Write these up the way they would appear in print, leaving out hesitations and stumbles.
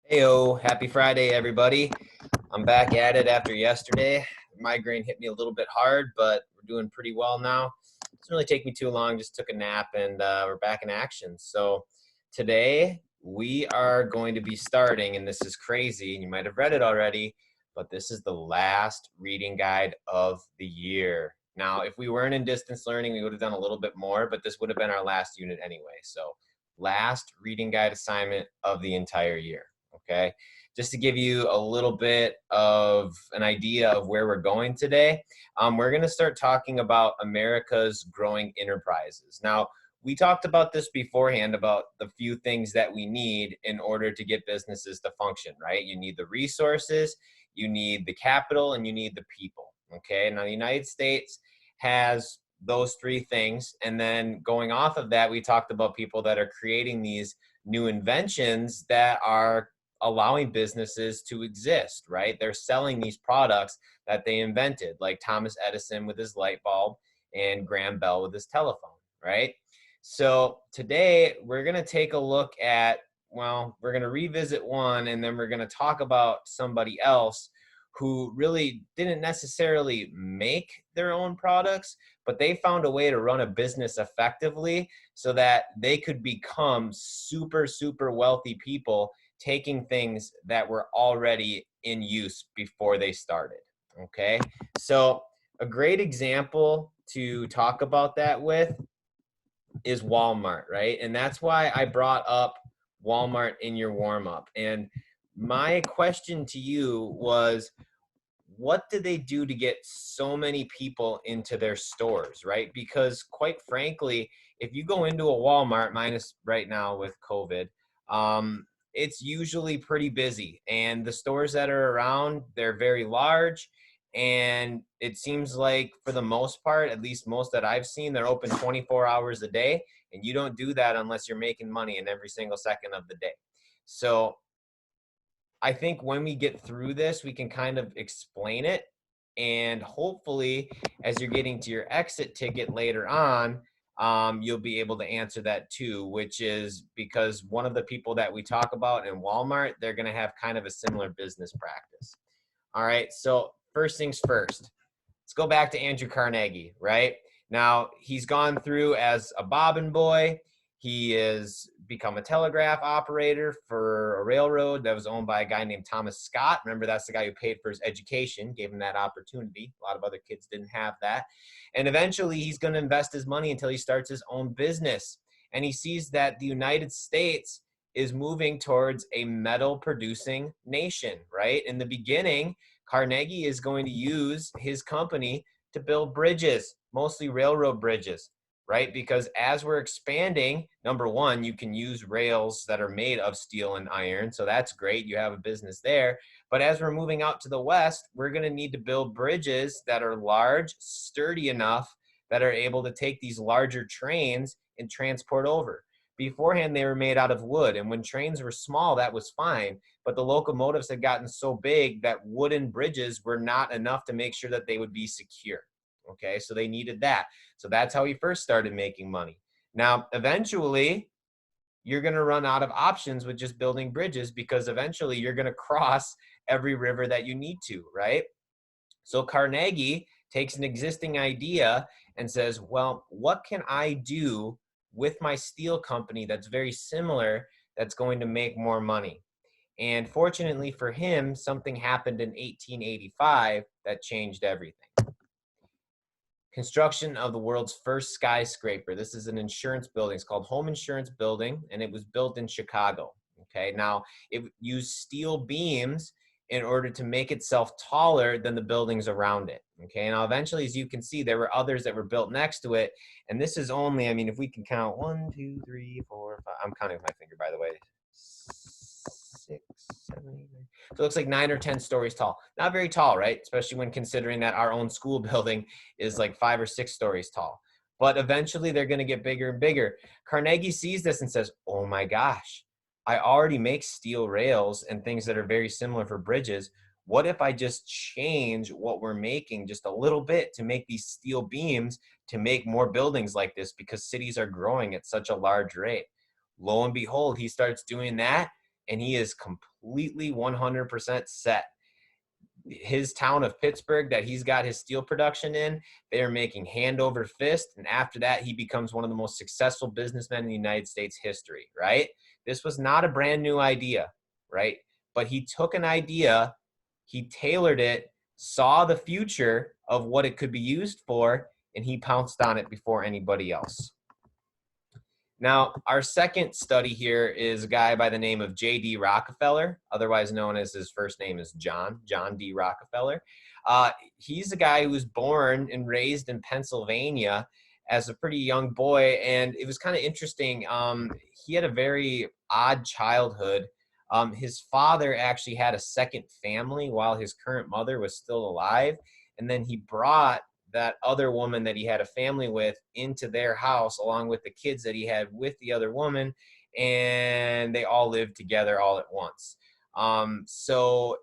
Heyo, happy Friday, everybody. I'm back at it after yesterday. Migraine hit me a little bit hard, but we're doing pretty well now. It doesn't really take me too long, just took a nap and we're back in action. So today we are going to be starting, and this is crazy, and you might have read it already, but this is the last reading guide of the year. Now, if we weren't in distance learning, we would have done a little bit more, but this would have been our last unit anyway. So last reading guide assignment of the entire year. Okay, just to give you a little bit of an idea of where we're going today, we're going to start talking about America's growing enterprises. Now, we talked about this beforehand about the few things that we need in order to get businesses to function, right? You need the resources, you need the capital, and you need the people. Okay, now the United States has those three things. And then going off of that, we talked about people that are creating these new inventions that are allowing businesses to exist, right? They're selling these products that they invented, like Thomas Edison with his light bulb and Graham Bell with his telephone, right? So today we're going to take a look at, well, we're going to revisit one, and then we're going to talk about somebody else who really didn't necessarily make their own products, but they found a way to run a business effectively so that they could become super, super wealthy people taking things that were already in use before they started. Okay, so a great example to talk about that with is Walmart, right? And that's why I brought up Walmart in your warm up. And my question to you was, what do they do to get so many people into their stores, right? Because quite frankly, if you go into a Walmart, minus right now with COVID, it's usually pretty busy. And the stores that are around, they're very large. And it seems like for the most part, at least most that I've seen, they're open 24 hours a day. And you don't do that unless you're making money in every single second of the day. So I think when we get through this, we can kind of explain it. And hopefully, as you're getting to your exit ticket later on, you'll be able to answer that too, which is because one of the people that we talk about in Walmart, they're going to have kind of a similar business practice. All right. So, first things first, let's go back to Andrew Carnegie, right? Now, he's gone through as a bobbin boy. He has become a telegraph operator for a railroad that was owned by a guy named Thomas Scott. Remember, that's the guy who paid for his education, gave him that opportunity. A lot of other kids didn't have that. And eventually, he's going to invest his money until he starts his own business. And he sees that the United States is moving towards a metal producing nation, right? In the beginning, Carnegie is going to use his company to build bridges, mostly railroad bridges, right? Because as we're expanding, number one, you can use rails that are made of steel and iron. So that's great. You have a business there. But as we're moving out to the west, we're going to need to build bridges that are large, sturdy enough, that are able to take these larger trains and transport over. Beforehand, they were made out of wood. And when trains were small, that was fine. But the locomotives had gotten so big that wooden bridges were not enough to make sure that they would be secure. Okay, so they needed that. So that's how he first started making money. Now, eventually, you're going to run out of options with just building bridges because eventually you're going to cross every river that you need to, right? So Carnegie takes an existing idea and says, well, what can I do with my steel company that's very similar that's going to make more money? And fortunately for him, something happened in 1885 that changed everything. Construction of the world's first skyscraper. This is an insurance building. It's called Home Insurance Building, and it was built in Chicago. Okay, now it used steel beams in order to make itself taller than the buildings around it. Okay, now eventually, as you can see, there were others that were built next to it, and this is only, I mean, if we can count 1, 2, 3, 4, 5, I'm counting with my finger, by the way, 6, 7, 8, 9. So it looks like 9 or 10 stories tall. Not very tall, right? Especially when considering that our own school building is like 5 or 6 stories tall. But eventually they're going to get bigger and bigger. Carnegie sees this and says, oh my gosh, I already make steel rails and things that are very similar for bridges. What if I just change what we're making just a little bit to make these steel beams to make more buildings like this, because cities are growing at such a large rate? Lo and behold, he starts doing that. and he is completely 100% set. His town of Pittsburgh that he's got his steel production in, they're making hand over fist. And after that, he becomes one of the most successful businessmen in the United States history, right? This was not a brand new idea, right? But he took an idea, he tailored it, saw the future of what it could be used for, and he pounced on it before anybody else. Now, our second study here is a guy by the name of J.D. Rockefeller, otherwise known as his first name is John D. Rockefeller. He's a guy who was born and raised in Pennsylvania as a pretty young boy, and it was kind of interesting. He had a very odd childhood. His father actually had a second family while his current mother was still alive, and then he brought that other woman that he had a family with into their house along with the kids that he had with the other woman, and they all lived together all at once. So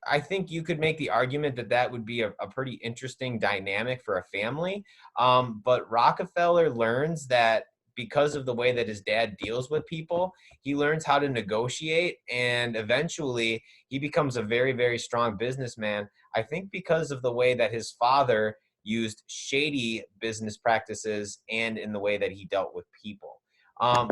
I think you could make the argument that that would be a pretty interesting dynamic for a family. But Rockefeller learns that because of the way that his dad deals with people, he learns how to negotiate, and eventually he becomes a very, very strong businessman. I think because of the way that his father used shady business practices and in the way that he dealt with people.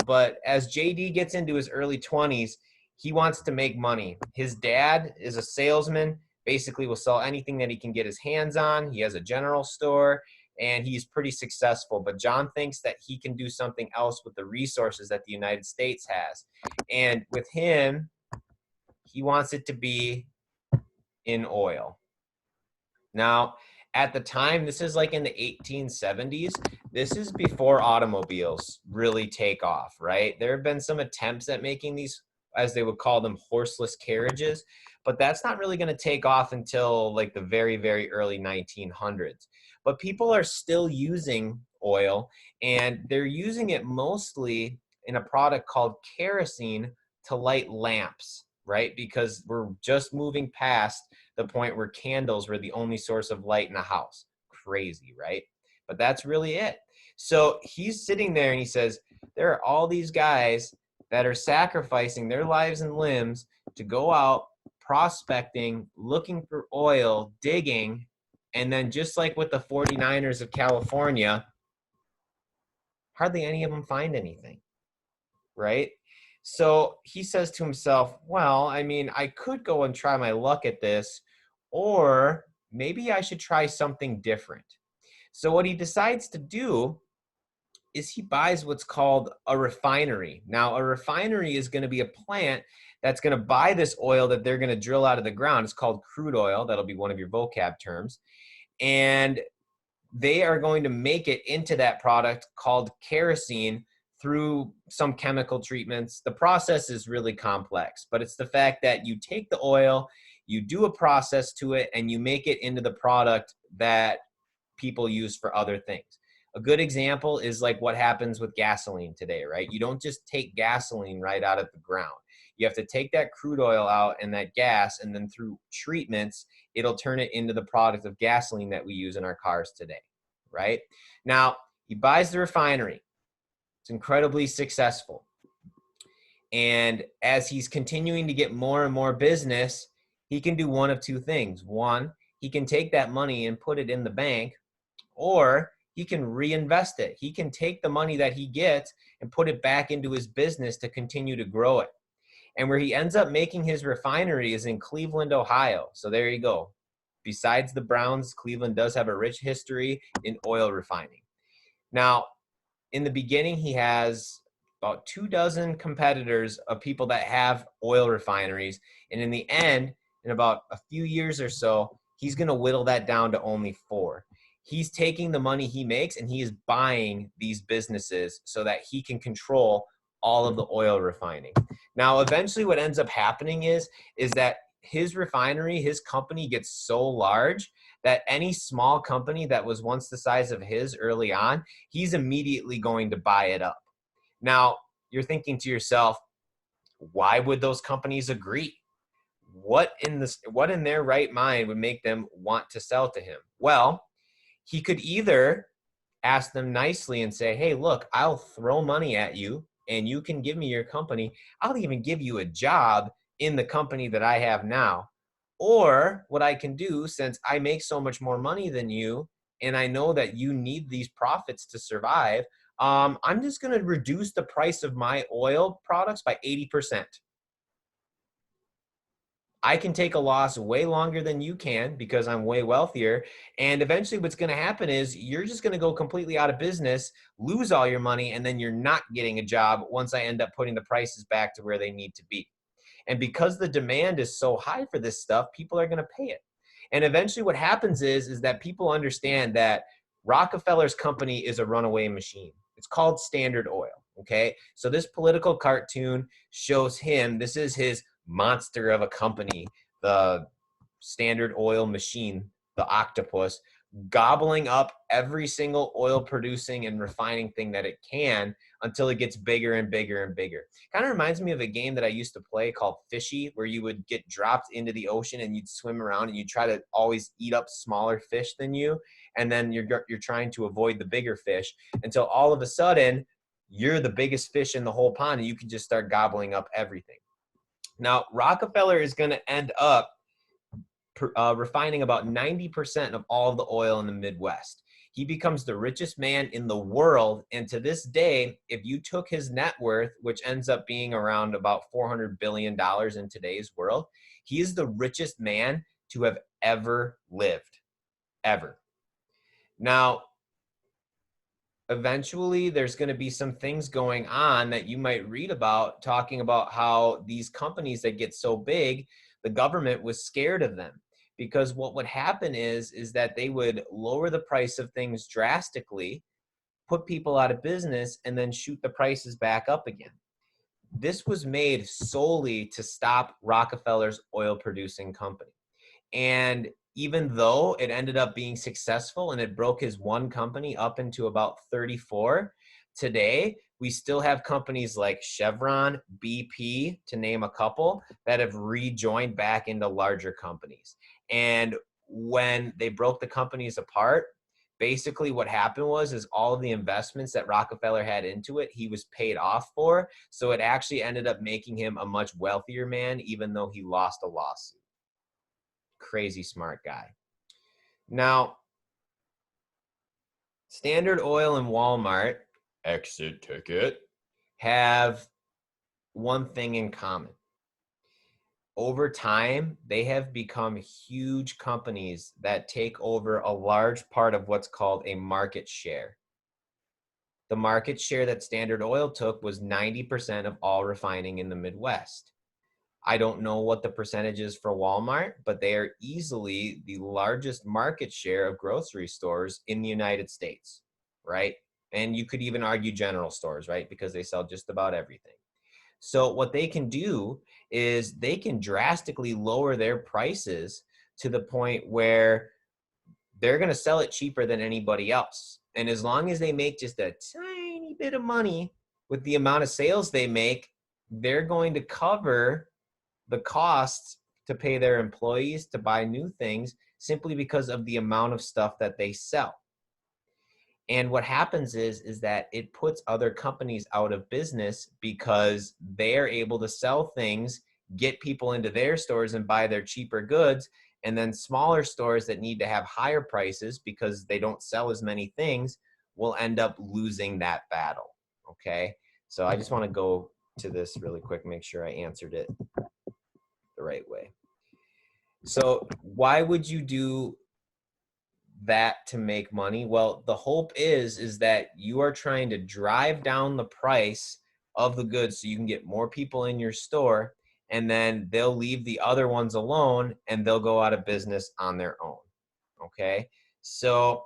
But as JD gets into his early 20s, he wants to make money. His dad is a salesman, basically will sell anything that he can get his hands on. He has a general store, and he's pretty successful. But John thinks that he can do something else with the resources that the United States has. And with him, he wants it to be in oil. Now, at the time, this is like in the 1870s. This is before automobiles really take off, right? There have been some attempts at making these, as they would call them, horseless carriages, but that's not really going to take off until like the very, very early 1900s. But people are still using oil, and they're using it mostly in a product called kerosene to light lamps, right? Because we're just moving past the point where candles were the only source of light in a house. Crazy, right? But that's really it. So he's sitting there and he says, there are all these guys that are sacrificing their lives and limbs to go out prospecting, looking for oil, digging, and then just like with the 49ers of California, hardly any of them find anything, right? So he says to himself, well, I mean, I could go and try my luck at this, or maybe I should try something different. So what he decides to do is he buys what's called a refinery. Now, a refinery is going to be a plant that's going to buy this oil that they're going to drill out of the ground. It's called crude oil. That'll be one of your vocab terms. And they are going to make it into that product called kerosene through some chemical treatments. The process is really complex, but it's the fact that you take the oil, you do a process to it, and you make it into the product that people use for other things. A good example is like what happens with gasoline today, right? You don't just take gasoline right out of the ground. You have to take that crude oil out and that gas, and then through treatments, it'll turn it into the product of gasoline that we use in our cars today, right? Now, he buys the refinery. It's incredibly successful. And as he's continuing to get more and more business, he can do one of two things. One, he can take that money and put it in the bank, or he can reinvest it. He can take the money that he gets and put it back into his business to continue to grow it. And where he ends up making his refinery is in Cleveland, Ohio. So there you go. Besides the Browns, Cleveland does have a rich history in oil refining. Now, in the beginning, he has about 24 competitors of people that have oil refineries. And in the end, in about a few years or so, he's going to whittle that down to only 4. He's taking the money he makes and he is buying these businesses so that he can control all of the oil refining. Now, eventually what ends up happening is that his refinery, his company gets so large that any small company that was once the size of his early on, he's immediately going to buy it up. Now, you're thinking to yourself, why would those companies agree? What in their right mind would make them want to sell to him? Well, he could either ask them nicely and say, hey, look, I'll throw money at you and you can give me your company, I'll even give you a job in the company that I have now. Or what I can do, since I make so much more money than you, and I know that you need these profits to survive, I'm just going to reduce the price of my oil products by 80%. I can take a loss way longer than you can because I'm way wealthier. And eventually what's going to happen is you're just going to go completely out of business, lose all your money, and then you're not getting a job once I end up putting the prices back to where they need to be. And because the demand is so high for this stuff, people are going to pay it. And eventually what happens is that people understand that Rockefeller's company is a runaway machine. It's called Standard Oil. Okay. So this political cartoon shows him, this is his monster of a company, the Standard Oil machine, the octopus, gobbling up every single oil producing and refining thing that it can until it gets bigger and bigger and bigger. Kind of reminds me of a game that I used to play called Fishy, where you would get dropped into the ocean and you'd swim around and you try to always eat up smaller fish than you, and then you're trying to avoid the bigger fish until all of a sudden you're the biggest fish in the whole pond and you can just start gobbling up everything. Now, Rockefeller is going to end up refining about 90% of all of the oil in the Midwest. He becomes the richest man in the world. And to this day, if you took his net worth, which ends up being around about $400 billion in today's world, he is the richest man to have ever lived, ever. Now, eventually there's going to be some things going on that you might read about, talking about how these companies that get so big, the government was scared of them. Because what would happen is that they would lower the price of things drastically, put people out of business, and then shoot the prices back up again. This was made solely to stop Rockefeller's oil producing company. And even though it ended up being successful and it broke his one company up into about 34, today we still have companies like Chevron, BP, to name a couple, that have rejoined back into larger companies. And when they broke the companies apart, basically what happened is all of the investments that Rockefeller had into it, he was paid off for. So it actually ended up making him a much wealthier man, even though he lost a lawsuit. Crazy smart guy. Now, Standard Oil and Walmart, exit ticket, have one thing in common. Over time, they have become huge companies that take over a large part of what's called a market share. The market share that Standard Oil took was 90% of all refining in the Midwest. I don't know what the percentage is for Walmart, but they are easily the largest market share of grocery stores in the United States, right? And you could even argue general stores, right? Because they sell just about everything. So what they can do is they can drastically lower their prices to the point where they're going to sell it cheaper than anybody else. And as long as they make just a tiny bit of money with the amount of sales they make, they're going to cover the costs to pay their employees to buy new things simply because of the amount of stuff that they sell. And what happens is that it puts other companies out of business because they're able to sell things, get people into their stores and buy their cheaper goods. And then smaller stores that need to have higher prices because they don't sell as many things will end up losing that battle. Okay. So I just want to go to this really quick, make sure I answered it the right way. So why would you do that to make money? Well, the hope is that you are trying to drive down the price of the goods so you can get more people in your store, and then they'll leave the other ones alone and they'll go out of business on their own. Okay. So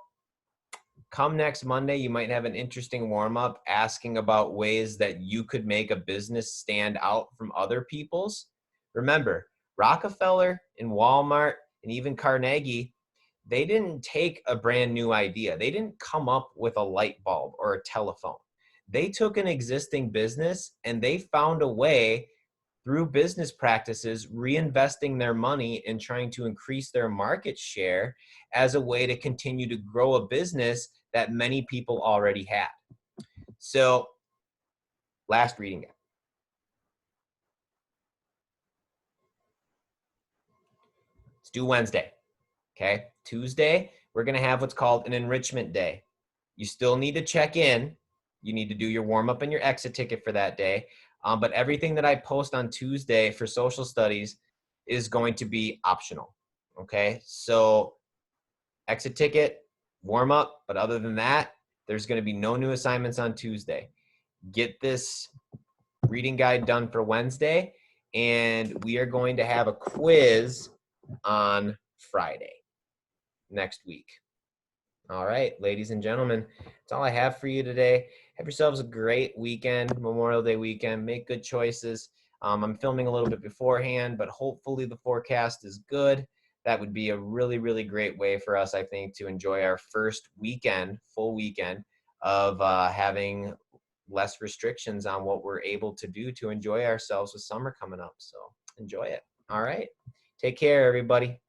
come next Monday, you might have an interesting warm-up asking about ways that you could make a business stand out from other people's. Remember, Rockefeller and Walmart and even Carnegie, they didn't take a brand new idea. They didn't come up with a light bulb or a telephone. They took an existing business and they found a way through business practices, reinvesting their money and trying to increase their market share as a way to continue to grow a business that many people already had. So Last reading guide. Let's do Wednesday. Okay. Tuesday, we're going to have what's called an enrichment day. You still need to check in. You need to do your warm up and your exit ticket for that day. But everything that I post on Tuesday for social studies is going to be optional. Okay. So exit ticket, warm up. But other than that, there's going to be no new assignments on Tuesday. Get this reading guide done for Wednesday. And we are going to have a quiz on Friday next week. All right, ladies and gentlemen, that's all I have for you today. Have yourselves a great weekend, Memorial Day weekend. Make good choices. I'm filming a little bit beforehand, but hopefully the forecast is good. That would be a really, really great way for us, I think, to enjoy our first weekend, full weekend of having less restrictions on what we're able to do to enjoy ourselves with summer coming up. So enjoy it. All right. Take care, everybody.